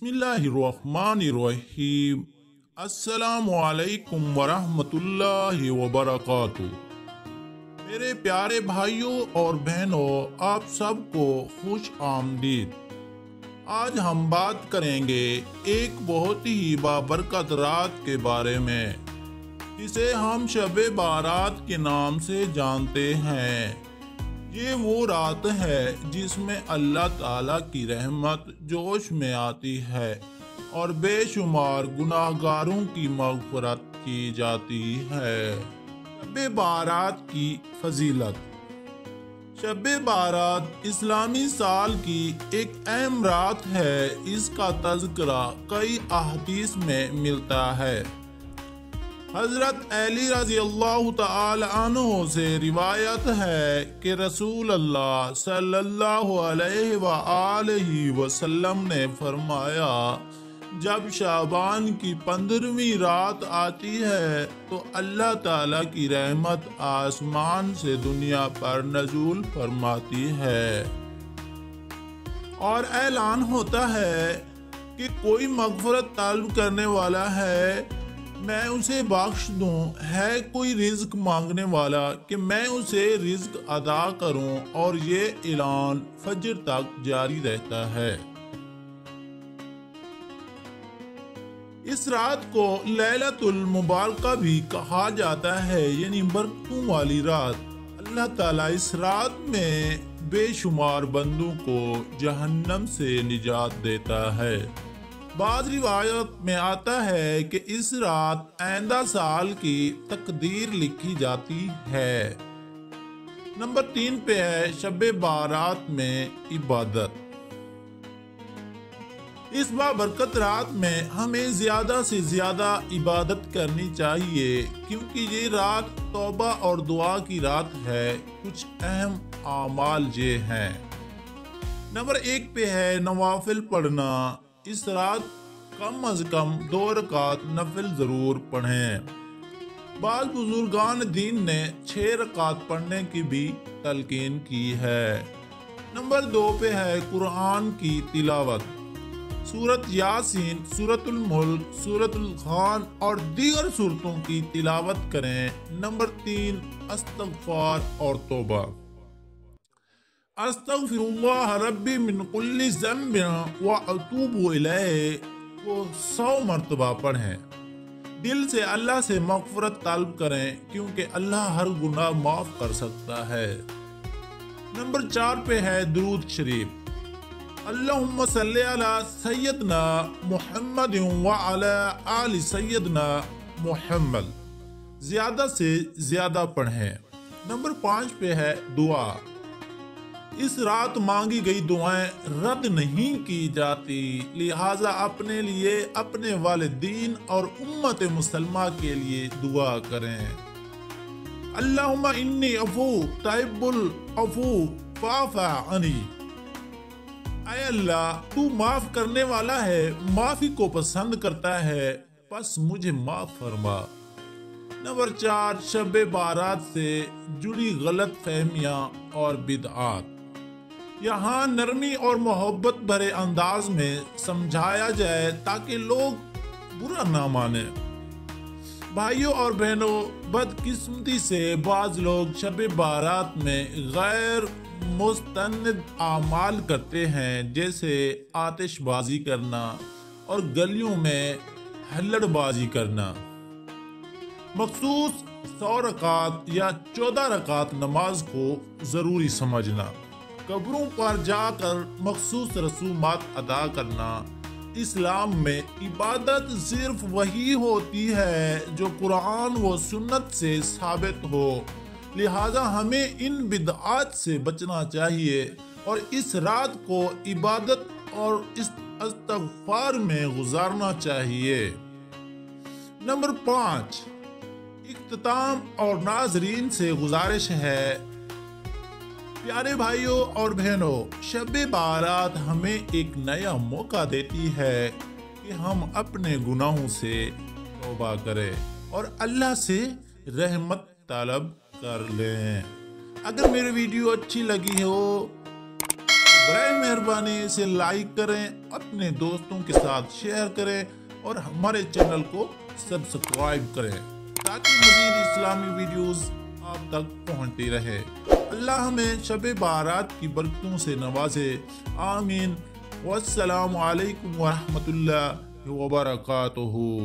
बिस्मिल्लाहिर्रहमानिर्रहीम। अस्सलामुअलैकुम वरहमतुल्लाहि वबरकातुहू। मेरे प्यारे भाइयों और बहनों, आप सबको खुश आमदीद। आज हम बात करेंगे एक बहुत ही बाबरकत रात के बारे में, जिसे हम शब बारात के नाम से जानते हैं। ये वो रात है जिसमें अल्लाह ताला की रहमत जोश में आती है और बेशुमार गुनाहगारों की मग़फ़िरत की जाती है। शब बारात की फजीलत। शब बारात इस्लामी साल की एक अहम रात है। इसका तज़किरा कई अहदीस में मिलता है। हज़रत अली रज़ियल्लाहु तआला अन्हु से रिवायत है कि रसूल अल्लाह सल्लल्लाहु अलैहि वसल्लम ने फरमाया, जब शाबान की 15वीं रात आती है तो अल्लाह ताला की रहमत आसमान से दुनिया पर नज़ूल फरमाती है और ऐलान होता है कि कोई मग़फ़िरत तलब करने वाला है, मैं उसे बख्श दूं। है कोई रिज़्क मांगने वाला कि मैं उसे रिज़्क अदा करूं। और ये ऐलान फजर तक जारी रहता है। इस रात को लैलतुल मुबारका भी कहा जाता है, यानी बरकतों वाली रात। अल्लाह ताला इस रात में बेशुमार बंदों को जहन्नम से निजात देता है। बाद रिवायत में आता है कि इस रात आइंदा साल की तकदीर लिखी जाती है। नंबर 3 पे है शब बारात में इबादत। इस बाबरकत रात में हमें ज्यादा से ज्यादा इबादत करनी चाहिए, क्योंकि ये रात तौबा और दुआ की रात है। कुछ अहम आमाल ये हैं। नंबर 1 पे है नवाफिल पढ़ना। इस रात कम अज कम 2 रकात नफिल जरूर पढ़ें। बाज़ बुजुर्गान दीन ने 6 रकात पढ़ने की भी तलकीन की है। नंबर 2 पे है कुरान की तिलावत। सूरत यासीन, सूरतुल मुल्क, सूरतुल खान और दीगर सूरतों की तिलावत करें। नंबर 3 इस्तग़फ़ार और तौबा। अस्तग़फ़िरुल्लाह रब्बी मिन कुल्लि ज़ंबिन व अतूबु इलैहि को 100 मरतबा पढ़ें। दिल से अल्लाह से मग़फ़िरत तलब करें, क्योंकि अल्लाह हर गुनाह माफ़ कर सकता है। नंबर 4 पे है दुरूद शरीफ। अल्लाहुम्मा सल्लि अला सय्यदना मुहम्मद व अला आलि सय्यदना मुहम्मद। ज्यादा से ज्यादा पढ़ें। नंबर 5 पे है दुआ। इस रात मांगी गई दुआएं रद्द नहीं की जाती, लिहाजा अपने लिए, अपने वालिदीन और उम्मत मुसलमा के लिए दुआ करें। अल्लाहुम्मा इन्नी अफू तहिब्बुल अफू फ़अफ़ु अन्नी। ऐ अल्लाह, तू माफ करने वाला है, माफी को पसंद करता है, बस मुझे माफ फरमा। नंबर 4 शब बारात से जुड़ी गलत फहमियाँ और बिदआत। यहाँ नरमी और मोहब्बत भरे अंदाज में समझाया जाए ताकि लोग बुरा ना माने। भाइयों और बहनों, बदकिस्मती से बाज लोग शब बारात में गैर मुस्तनिद आमाल करते हैं, जैसे आतिशबाजी करना और गलियों में हल्लड़बाजी करना। मखसूस 100 रकात या 14 रकात नमाज को जरूरी समझना। कब्रों पर जाकर मखसूस रसूमात अदा करना। इस्लाम में इबादत सिर्फ वही होती है जो कुरान व सुन्नत से साबित हो, लिहाजा हमें इन बिदआत से बचना चाहिए और इस रात को इबादत और इस्तग़फ़ार में गुजारना चाहिए। नंबर 5 इख्तिताम और नाज़रीन से गुजारिश है, प्यारे भाइयों और बहनों, शब बारात हमें एक नया मौका देती है कि हम अपने गुनाहों से तौबा करें और अल्लाह से रहमत तलब कर लें। अगर मेरी वीडियो अच्छी लगी हो برائے مہربانی اسے لائک کریں، اپنے دوستوں کے ساتھ شیئر کریں اور ہمارے چینل کو سبسکرائب کریں تاکہ مزید اسلامی ویڈیوز آپ تک پہنچتی رہے۔ اللہ ہمیں شب بارات کی برکتوں سے نوازے، آمین۔ والسلام علیکم ورحمۃ اللہ وبرکاتہ۔